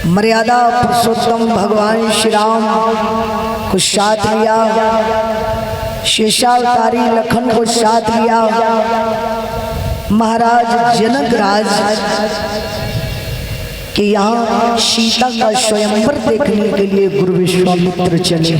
मर्यादा पुरुषोत्तम भगवान श्री राम को साथ लिया, शेषावतारी लखन को साथ लिया। महाराज जनक राज के यहाँ सीता का स्वयंवर देखने के लिए गुरु विश्वामित्र चले।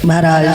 महाराज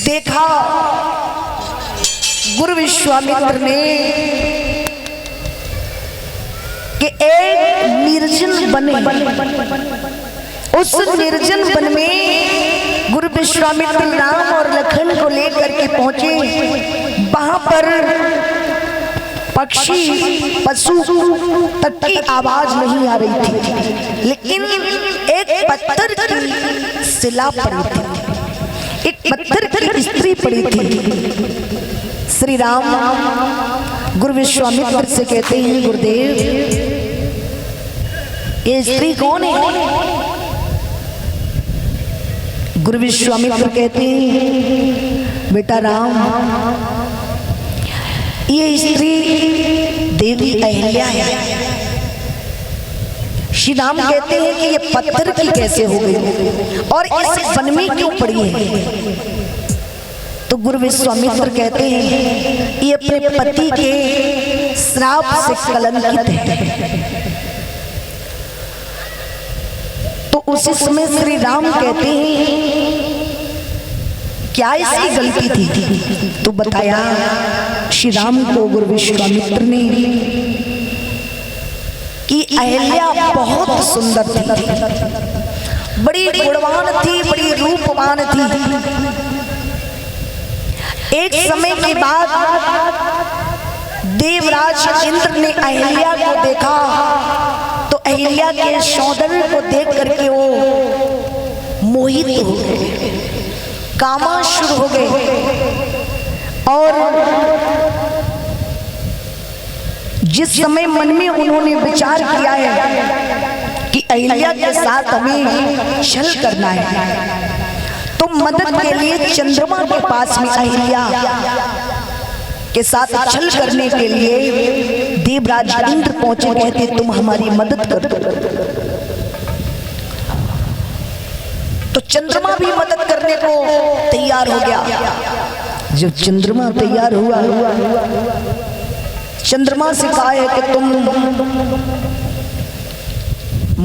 देखा गुरु विश्वामित्र ने कि एक निर्जन बन उस निर्जन वन में गुरु विश्वामित्र राम और लखन को लेकर के पहुंचे। वहां पर पक्षी पशु तक की आवाज नहीं आ रही थी, लेकिन एक पत्थर की शिला पड़ी थी, एक पत्थर की स्त्री पड़ी थी। श्री राम गुरु विश्वामित्र से कहते हैं, गुरुदेव ये स्त्री कौन है? गुरु विश्वामित्र कहते हैं, बेटा राम ये स्त्री देवी अहिल्या है। श्री राम कहते हैं कि ये पत्थर की कैसे हो गई और इस वन में क्यों पड़ी है? तो गुरु विश्वामित्र कहते हैं ये अपने पति के श्राप से कलंकित है। तो उसी समय श्री राम कहते हैं क्या इसकी गलती थी? तो बताया श्री राम को गुरु विश्वामित्र ने कि अहिल्या बहुत सुंदर थी, बड़ी गुणवान थी, बड़ी रूपवान थी। एक समय के बाद देवराज इंद्र ने अहिल्या को देखा तो अहिल्या के सौंदर्य को देख करके वो मोहित हो गए, कामाशुर हो गए। और जिस समय मन में उन्होंने विचार किया है कि अहिल्या के साथ हमें छल करना है, तो मदद के लिए चंद्रमा के पास में अहिल्या के साथ छल करने के लिए देवराज इंद्र पहुंचे। कहते तुम हमारी मदद कर दो। तो चंद्रमा भी मदद करने को तैयार हो गया। जब चंद्रमा तैयार हुआ, चंद्रमा से कहा है कि तुम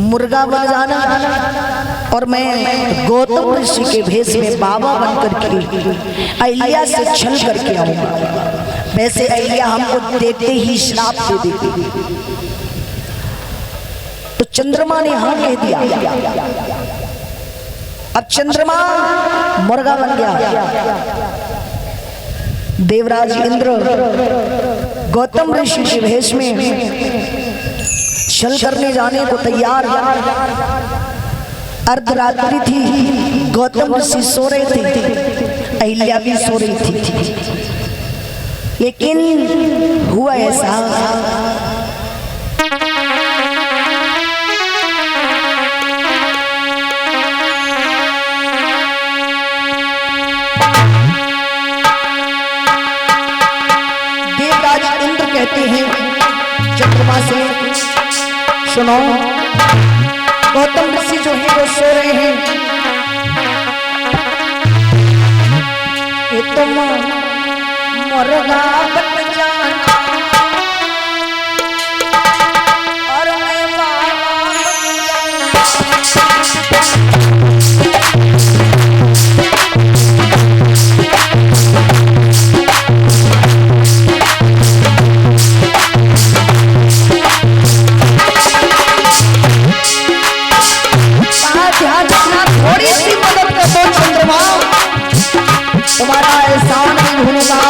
मुर्गा बन जाना और मैं गौतम ऋषि के भेष में बाबा बनकर के अहिल्या से छल करके आऊंगा। वैसे अहिल्या हमको देखते ही श्राप दे देती। तो चंद्रमा ने हाँ कह दिया। अब चंद्रमा मुर्गा बन गया। देवराज इंद्र गौतम ऋषि के भेष में छल करने जाने को तैयार। अर्धरात्रि थी, गौतम ऋषि सो रहे थे, अहिल्या भी सो रही थी। लेकिन हुआ ऐसा, देवराज इंद्र कहते हैं चंद्रमा से, सुनो गौतम ऋषि जो है वो सो रहे हैं, कि तुम मुर्गा बन जाना और मैं बाबा बन थोड़ी सी मदद कर दो चंद्रमा, तुम्हारा एहसान नहीं भूलूंगा।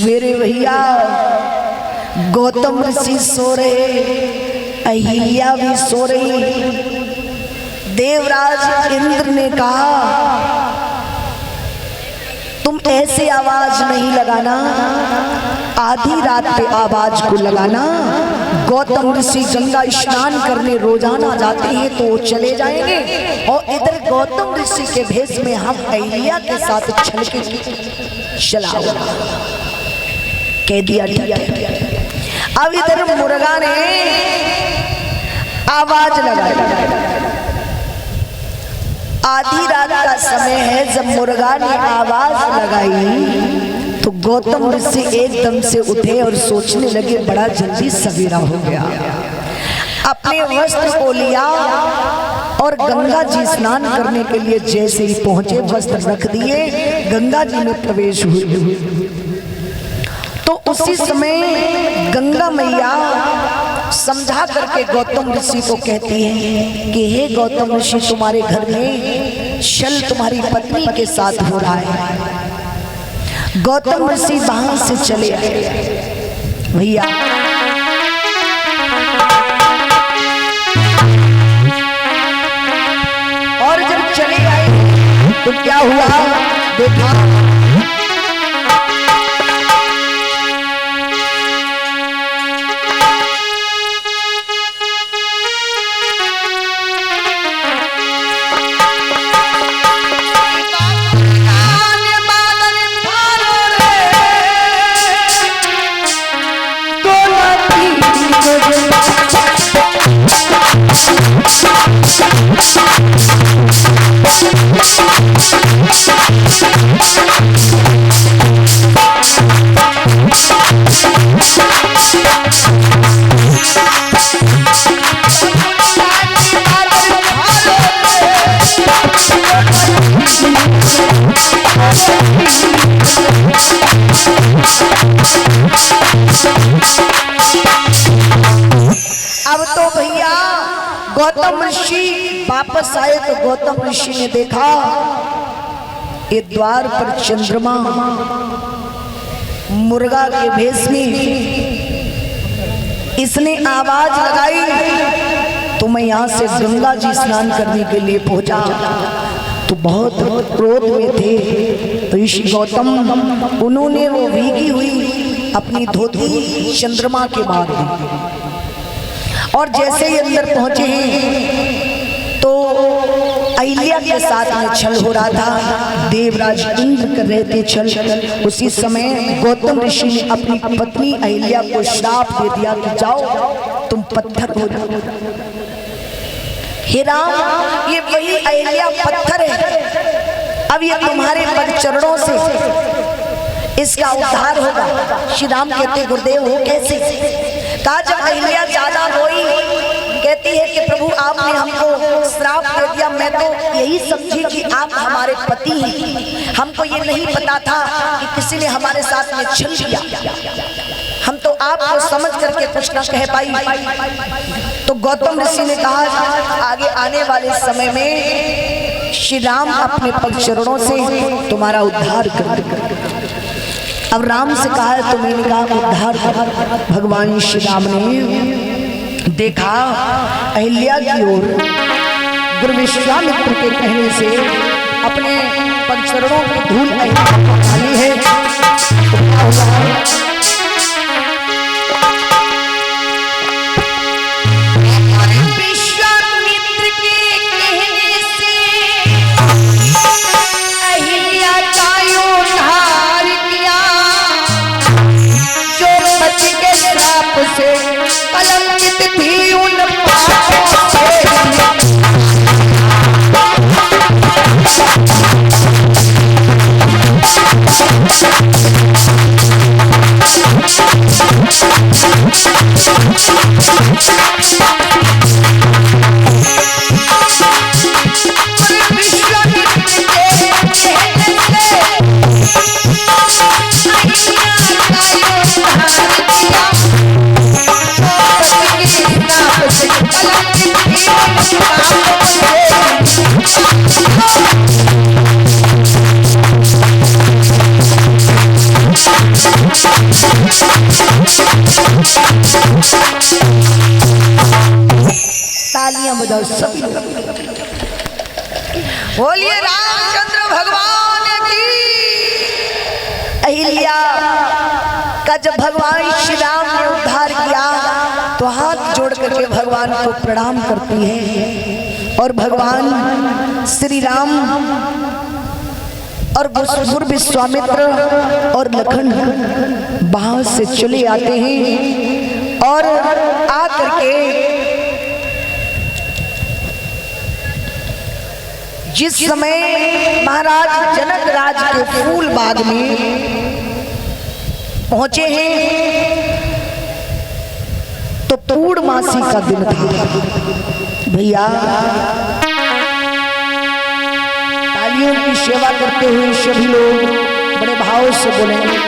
मेरे भैया गौतम ऋषि सो रहे, अहिल्या भी सो रही। देवराज इंद्र ने कहा तुम ऐसे आवाज नहीं लगाना, आधी रात पे आवाज को लगाना। गौतम ऋषि गंगा स्नान करने रोजाना जाते हैं तो वो चले जाएंगे, और इधर गौतम ऋषि के भेष में हम अहिल्या के साथ छल के चला कह दिया। अब इधर मुर्गा ने आवाज लगाई। आधी रात का समय है, जब मुर्गा ने आवाज लगाई तो गौतम ऋषि एकदम से उठे और सोचने लगे बड़ा जल्दी सवेरा हो गया। अपने वस्त्र को लिया और गंगा जी स्नान करने के लिए जैसे ही पहुंचे, वस्त्र रख दिए, गंगा जी में प्रवेश हुए। तो उसी समय गंगा मैया समझा करके गौतम ऋषि को कहती है कि हे गौतम ऋषि, तुम्हारे घर में छल तुम्हारी पत्नी के साथ हो रहा है। गौतम ऋषि वहां से चले आए भैया। और जब चले आए तो क्या हुआ देखा, अब तो भैया गौतम ऋषि वापस आए तो गौतम ऋषि ने देखा ये द्वार पर चंद्रमा मुर्गा के भेष में। इसने आवाज लगाई तो मैं यहाँ से गंगा जी स्नान करने के लिए पहुंचा। तो बहुत क्रोध में थे ऋषि गौतम। उन्होंने वो भीगी हुई अपनी धोती चंद्रमा के मार दी और जैसे ही अंदर पहुंचे हैं तो अहिल्या के साथ में छल हो रहा था। देवराज इंद्र कर रहे थे छल। उसी समय गौतम ऋषि ने अपनी पत्नी अहिल्या को श्राप दे दिया कि जाओ तुम पत्थर हो जाओ। हे राम, ये वही अहिल्या पत्थर है। अब ये तुम्हारे पद चरणों से इसका उद्धार होगा। श्री राम कहते गुरुदेव हो कैसे? कहा जब अहिल्या ज्यादा रोई, कहती है कि प्रभु आपने हमको श्राप दे दिया। मैं तो यही समझी कि आप हमारे पति हैं। हमको ये नहीं पता था कि किसी ने हमारे साथ में छल किया। हम तो आपको समझ करके कुछ न कह पाई। तो गौतम ऋषि ने कहा आगे आने वाले समय में श्री राम अपने पद चरणों से तुम्हारा उद्धार कर देंगे। अब राम से कहा है तो मैंने कहा उद्धार। भगवान श्री राम ने देखा अहिल्या की ओर, गुरु विश्वामित्र के कहने से अपने पद चरणों की धूल आई है। विश्वामित्र के कहने से अहिल्या का उद्धार किया। जो बच के श्राप से कलंकित थी उन पापों से। तालियां बजाओ सभी। बोलिए रामचंद्र भगवान की। अहिल्या का जब भगवान श्री राम ने उद्धार किया तो हाथ जोड़ करके भगवान को प्रणाम करती है और भगवान श्री राम और गुरु विश्वामित्र और लखन बाहर से चले आते हैं और आकर के जिस समय महाराज जनक राज के फूल बाग में पहुंचे हैं तो पूर्णमासी का दिन था। भैया तालियों की सेवा करते हुए सभी लोग बड़े भाव से बोलेंगे।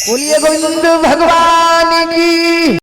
बोलिए गोविंद भगवान की।